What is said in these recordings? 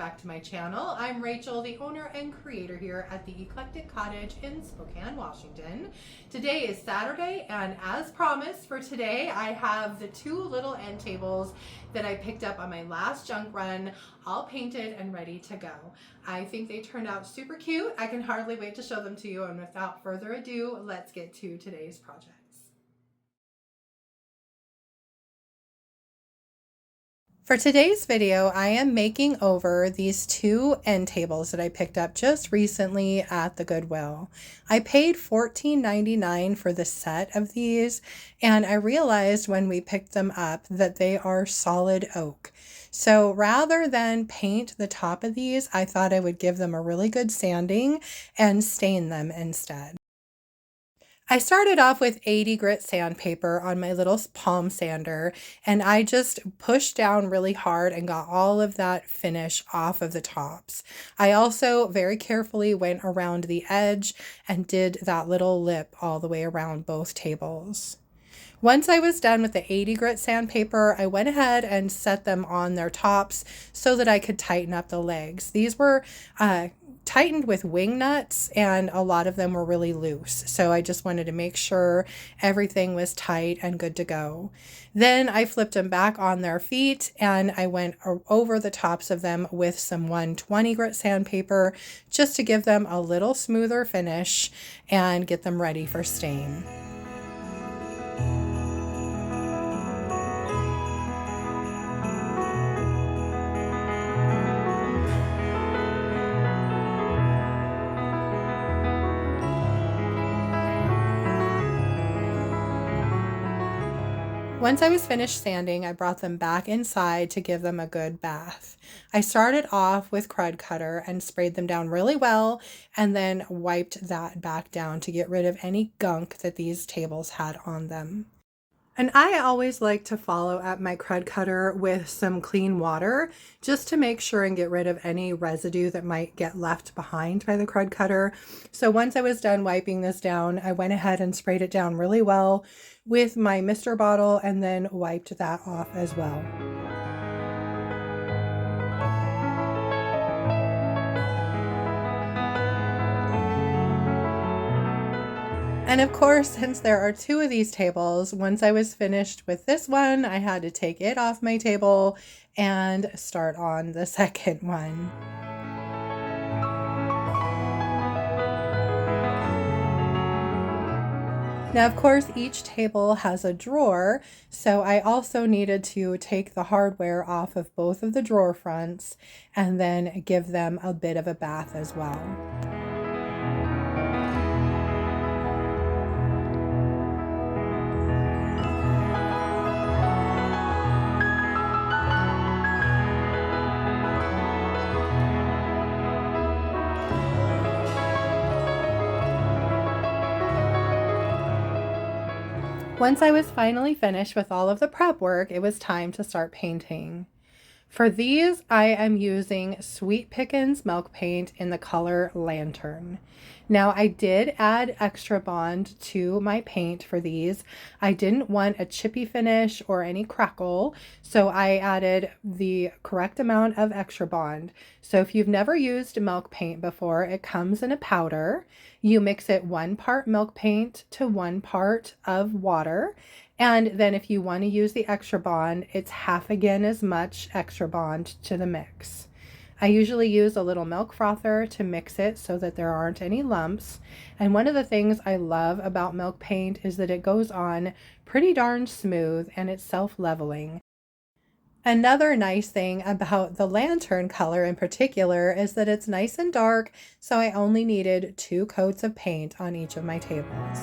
back to my channel. I'm Rachel, the owner and creator here at the Eclectic Cottage in Spokane, Washington. Today is Saturday, and as promised for today, I have the two little end tables that I picked up on my last junk run, all painted and ready to go. I think they turned out super cute. I can hardly wait to show them to you, and without further ado, let's get to today's project. For today's video, I am making over these two end tables that I picked up just recently at the Goodwill. I paid $14.99 for the set of these, and I realized when we picked them up that they are solid oak. So rather than paint the top of these, I thought I would give them a really good sanding and stain them instead. I started off with 80 grit sandpaper on my little palm sander, and I just pushed down really hard and got all of that finish off of the tops. I also very carefully went around the edge and did that little lip all the way around both tables. Once I was done with the 80 grit sandpaper, I went ahead and set them on their tops so that I could tighten up the legs. These were tightened with wing nuts, and a lot of them were really loose. So I just wanted to make sure everything was tight and good to go. Then I flipped them back on their feet, and I went over the tops of them with some 120 grit sandpaper just to give them a little smoother finish and get them ready for stain. Once I was finished sanding, I brought them back inside to give them a good bath. I started off with Crud Cutter and sprayed them down really well, and then wiped that back down to get rid of any gunk that these tables had on them. And I always like to follow up my Crud Cutter with some clean water just to make sure and get rid of any residue that might get left behind by the Crud Cutter. So once I was done wiping this down, I went ahead and sprayed it down really well with my mister bottle and then wiped that off as well. And of course, since there are two of these tables, once I was finished with this one, I had to take it off my table and start on the second one. Now, of course, each table has a drawer, so I also needed to take the hardware off of both of the drawer fronts and then give them a bit of a bath as well. Once I was finally finished with all of the prep work, it was time to start painting. For these, I am using Sweet Pickins Milk Paint in the color Lantern. Now, I did add Extra Bond to my paint for these. I didn't want a chippy finish or any crackle, so I added the correct amount of Extra Bond. So if you've never used milk paint before, it comes in a powder. You mix it 1 part milk paint to 1 part of water. And then if you want to use the Extra Bond, it's half again as much Extra Bond to the mix. I usually use a little milk frother to mix it so that there aren't any lumps. And one of the things I love about milk paint is that it goes on pretty darn smooth and it's self-leveling. Another nice thing about the Lantern color in particular is that it's nice and dark, so I only needed 2 coats of paint on each of my tables.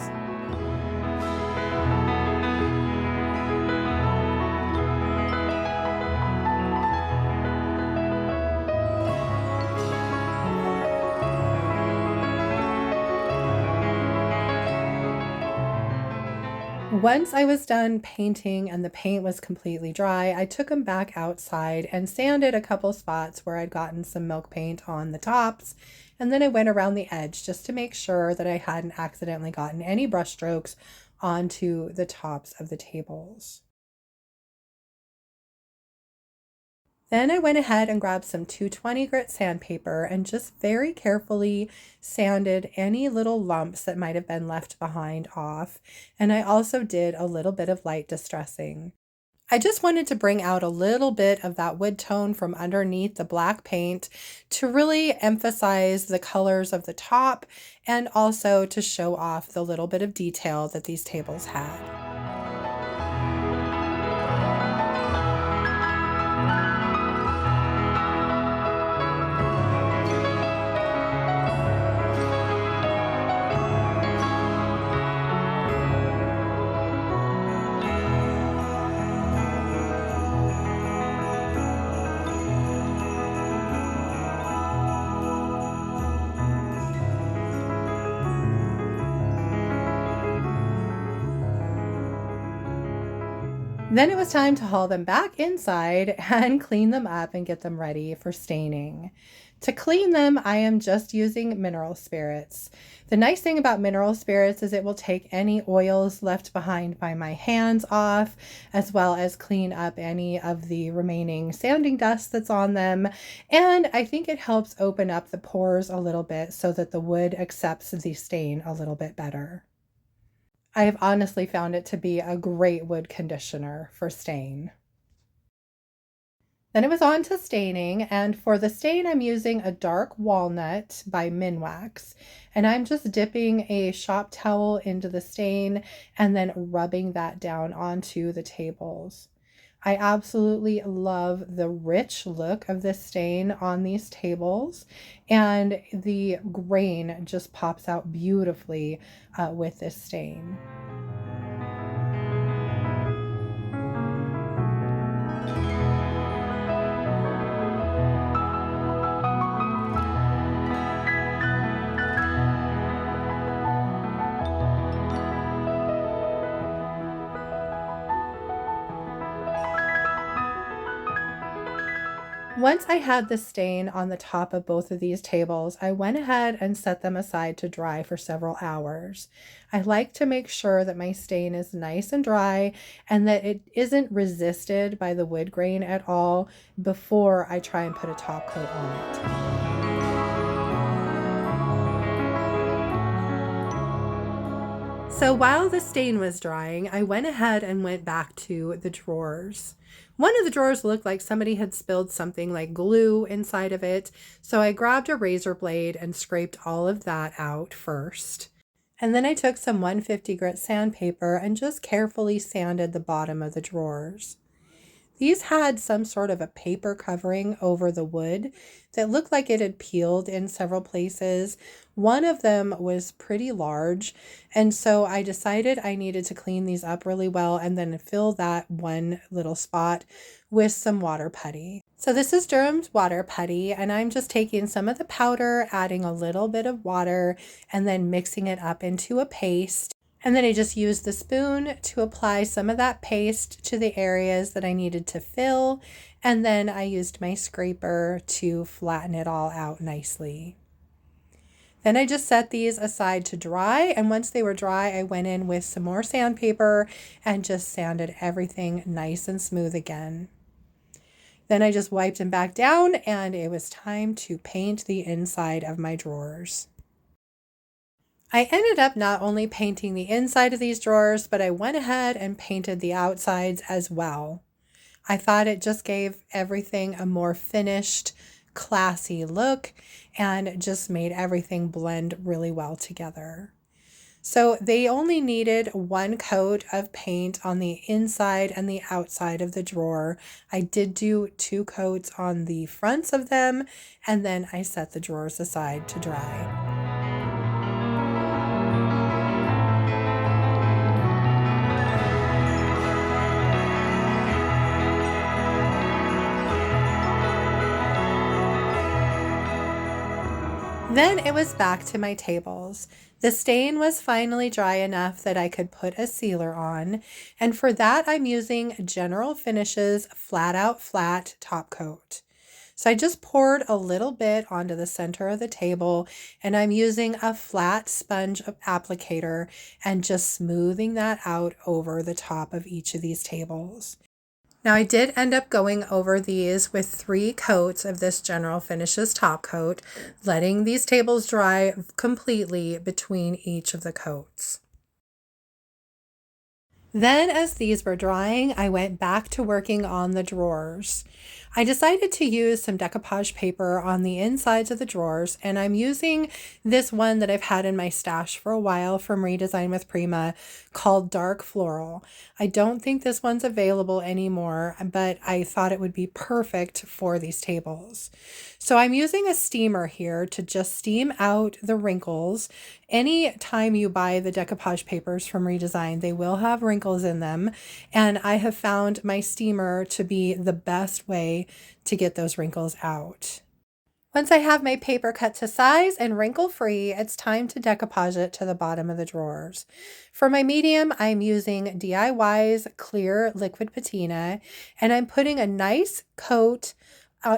Once I was done painting and the paint was completely dry, I took them back outside and sanded a couple spots where I'd gotten some milk paint on the tops, and then I went around the edge just to make sure that I hadn't accidentally gotten any brush strokes onto the tops of the tables. Then I went ahead and grabbed some 220 grit sandpaper and just very carefully sanded any little lumps that might have been left behind off. And I also did a little bit of light distressing. I just wanted to bring out a little bit of that wood tone from underneath the black paint to really emphasize the colors of the top and also to show off the little bit of detail that these tables had. Then it was time to haul them back inside and clean them up and get them ready for staining. To clean them, I am just using mineral spirits. The nice thing about mineral spirits is it will take any oils left behind by my hands off, as well as clean up any of the remaining sanding dust that's on them. And I think it helps open up the pores a little bit so that the wood accepts the stain a little bit better. I have honestly found it to be a great wood conditioner for stain. Then it was on to staining, and for the stain I'm using a dark walnut by Minwax, and I'm just dipping a shop towel into the stain and then rubbing that down onto the tables. I absolutely love the rich look of this stain on these tables, and the grain just pops out beautifully with this stain. Once I had the stain on the top of both of these tables, I went ahead and set them aside to dry for several hours. I like to make sure that my stain is nice and dry and that it isn't resisted by the wood grain at all before I try and put a top coat on it. So while the stain was drying, I went ahead and went back to the drawers. One of the drawers looked like somebody had spilled something like glue inside of it, so I grabbed a razor blade and scraped all of that out first. And then I took some 150 grit sandpaper and just carefully sanded the bottom of the drawers. These had some sort of a paper covering over the wood that looked like it had peeled in several places. One of them was pretty large, and so I decided I needed to clean these up really well and then fill that one little spot with some water putty. So this is Durham's water putty, and I'm just taking some of the powder, adding a little bit of water, and then mixing it up into a paste. And then I just used the spoon to apply some of that paste to the areas that I needed to fill. And then I used my scraper to flatten it all out nicely. Then I just set these aside to dry. And once they were dry, I went in with some more sandpaper and just sanded everything nice and smooth again. Then I just wiped them back down and it was time to paint the inside of my drawers. I ended up not only painting the inside of these drawers, but I went ahead and painted the outsides as well. I thought it just gave everything a more finished, classy look and just made everything blend really well together. So they only needed one coat of paint on the inside and the outside of the drawer. I did do 2 coats on the fronts of them, and then I set the drawers aside to dry. Then it was back to my tables. The stain was finally dry enough that I could put a sealer on, and for that I'm using General Finishes Flat Out Flat Top Coat. So I just poured a little bit onto the center of the table, and I'm using a flat sponge applicator and just smoothing that out over the top of each of these tables. Now I did end up going over these with 3 coats of this General Finishes top coat, letting these tables dry completely between each of the coats. Then as these were drying, I went back to working on the drawers. I decided to use some decoupage paper on the insides of the drawers, and I'm using this one that I've had in my stash for a while from Redesign with Prima called Dark Floral. I don't think this one's available anymore, but I thought it would be perfect for these tables. So I'm using a steamer here to just steam out the wrinkles. Any time you buy the decoupage papers from Redesign, they will have wrinkles in them, and I have found my steamer to be the best way to get those wrinkles out. Once I have my paper cut to size and wrinkle free, it's time to decoupage it to the bottom of the drawers. For my medium, I'm using DIY's clear liquid patina, and I'm putting a nice coat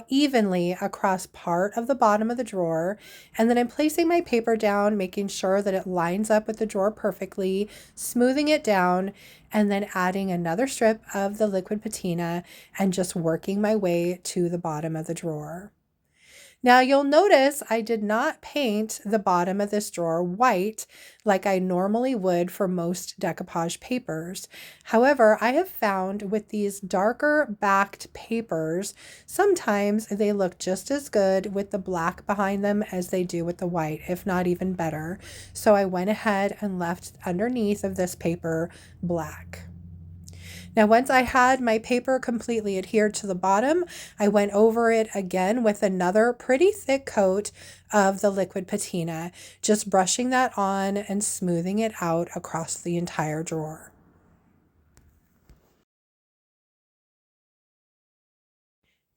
evenly across part of the bottom of the drawer, and then I'm placing my paper down, making sure that it lines up with the drawer perfectly, smoothing it down, and then adding another strip of the liquid patina and just working my way to the bottom of the drawer. Now you'll notice I did not paint the bottom of this drawer white like I normally would for most decoupage papers. However, I have found with these darker backed papers, sometimes they look just as good with the black behind them as they do with the white, if not even better. So I went ahead and left underneath of this paper black. Now, once I had my paper completely adhered to the bottom, I went over it again with another pretty thick coat of the liquid patina, just brushing that on and smoothing it out across the entire drawer.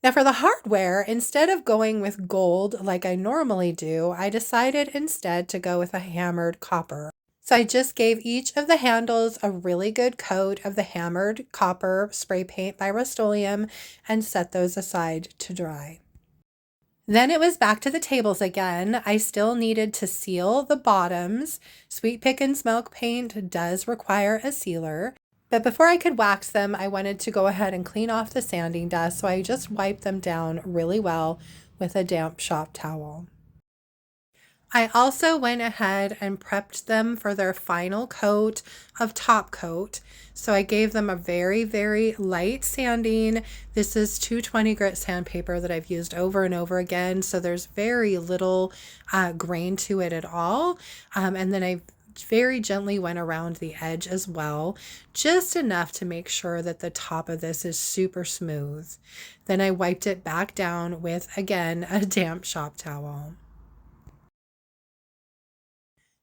Now for the hardware, instead of going with gold like I normally do, I decided instead to go with a hammered copper. So I just gave each of the handles a really good coat of the hammered copper spray paint by Rustoleum and set those aside to dry. Then it was back to the tables again. I still needed to seal the bottoms. Sweet Pickins Milk Paint does require a sealer. But before I could wax them, I wanted to go ahead and clean off the sanding dust, so I just wiped them down really well with a damp shop towel. I also went ahead and prepped them for their final coat of top coat. So I gave them a very, very light sanding. This is 220 grit sandpaper that I've used over and over again. So there's very little grain to it at all. And then I very gently went around the edge as well, just enough to make sure that the top of this is super smooth. Then I wiped it back down with, again, a damp shop towel.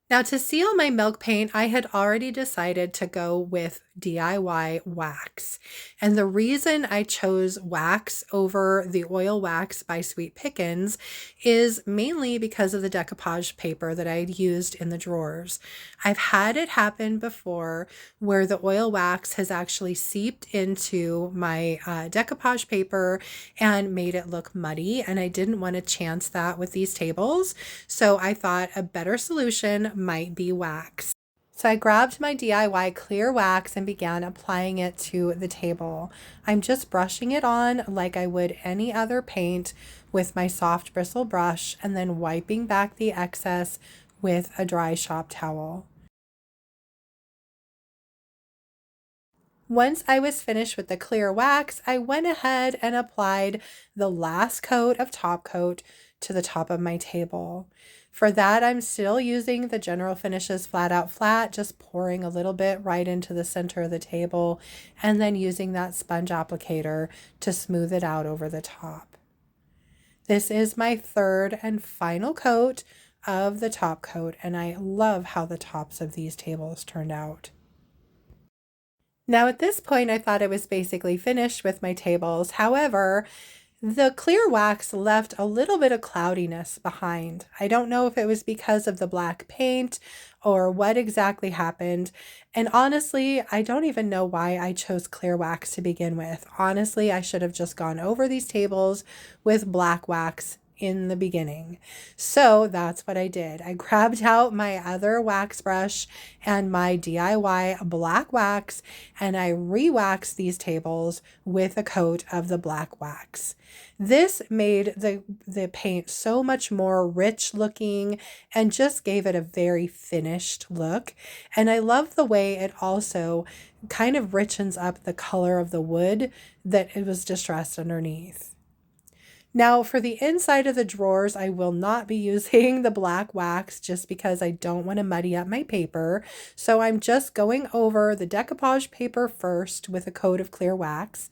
Now to seal my milk paint, I had already decided to go with DIY wax. And the reason I chose wax over the oil wax by Sweet Pickins is mainly because of the decoupage paper that I'd used in the drawers. I've had it happen before where the oil wax has actually seeped into my decoupage paper and made it look muddy, and I didn't want to chance that with these tables. So I thought a better solution might be wax. So I grabbed my DIY clear wax and began applying it to the table. I'm just brushing it on like I would any other paint with my soft bristle brush and then wiping back the excess with a dry shop towel. Once I was finished with the clear wax, I went ahead and applied the last coat of top coat to the top of my table. For that, I'm still using the General Finishes Flat Out Flat, just pouring a little bit right into the center of the table and then using that sponge applicator to smooth it out over the top. This is my third and final coat of the top coat, and I love how the tops of these tables turned out. Now at this point, I thought I was basically finished with my tables. However, the clear wax left a little bit of cloudiness behind. I don't know if it was because of the black paint or what exactly happened. And honestly, I don't even know why I chose clear wax to begin with. Honestly, I should have just gone over these tables with black wax in the beginning. So that's what I did. I grabbed out my other wax brush and my DIY black wax, and I re-waxed these tables with a coat of the black wax. This made the paint so much more rich looking and just gave it a very finished look. And I love the way it also kind of richens up the color of the wood that it was distressed underneath. Now for the inside of the drawers, I will not be using the black wax just because I don't want to muddy up my paper. So I'm just going over the decoupage paper first with a coat of clear wax.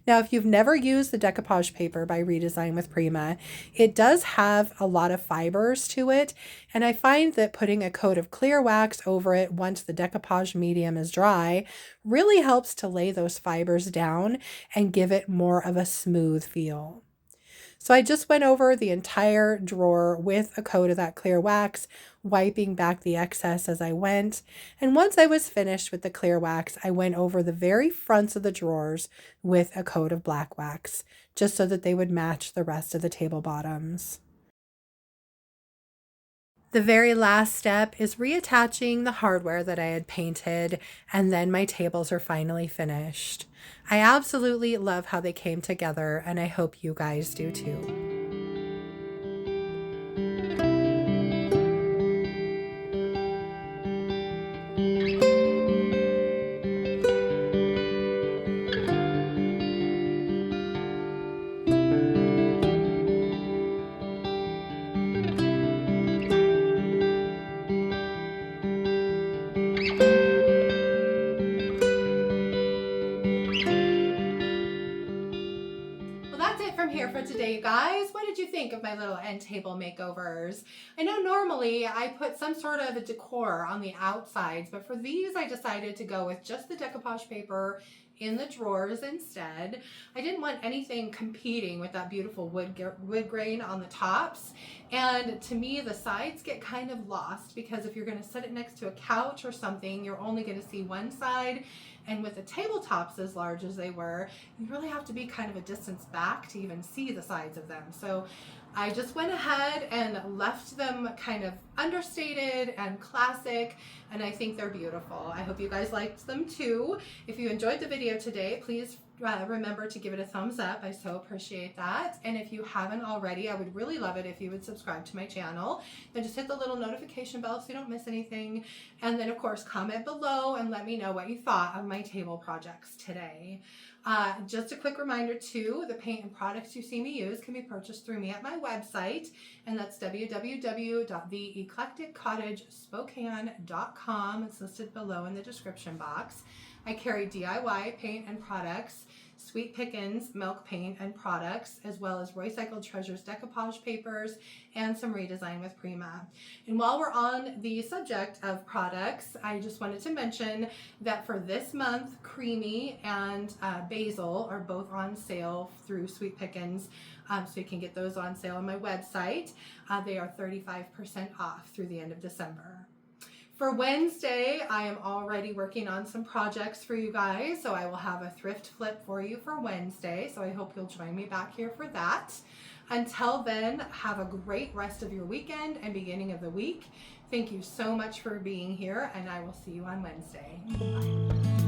Now, if you've never used the decoupage paper by Redesign with Prima, it does have a lot of fibers to it. And I find that putting a coat of clear wax over it once the decoupage medium is dry really helps to lay those fibers down and give it more of a smooth feel. So I just went over the entire drawer with a coat of that clear wax, wiping back the excess as I went. And once I was finished with the clear wax, I went over the very fronts of the drawers with a coat of black wax, just so that they would match the rest of the table bottoms. The very last step is reattaching the hardware that I had painted, and then my tables are finally finished. I absolutely love how they came together, and I hope you guys do too. From here for today, you guys. What did you think of my little end table makeovers? I know normally I put some sort of a decor on the outsides, but for these I decided to go with just the decoupage paper in the drawers instead. I didn't want anything competing with that beautiful wood grain on the tops. And to me, the sides get kind of lost because if you're going to set it next to a couch or something, you're only going to see one side. And with the tabletops as large as they were, you really have to be kind of a distance back to even see the sides of them. So I just went ahead and left them kind of understated and classic, and I think they're beautiful. I hope you guys liked them too. If you enjoyed the video today, please remember to give it a thumbs up. I so appreciate that. And if you haven't already, I would really love it if you would subscribe to my channel. Then just hit the little notification bell so you don't miss anything. And then of course, comment below and let me know what you thought of my table projects today. Just a quick reminder too, the paint and products you see me use can be purchased through me at my website, and that's www.theeclecticcottagespokane.com. It's listed below in the description box. I carry DIY paint and products, Sweet Pickins Milk Paint and products, as well as Recycled Treasures decoupage papers, and some Redesign with Prima. And while we're on the subject of products, I just wanted to mention that for this month, Creamy and Basil are both on sale through Sweet Pickins, so you can get those on sale on my website. They are 35% off through the end of December. For Wednesday, I am already working on some projects for you guys, so I will have a thrift flip for you for Wednesday, so I hope you'll join me back here for that. Until then, have a great rest of your weekend and beginning of the week. Thank you so much for being here, and I will see you on Wednesday. Bye.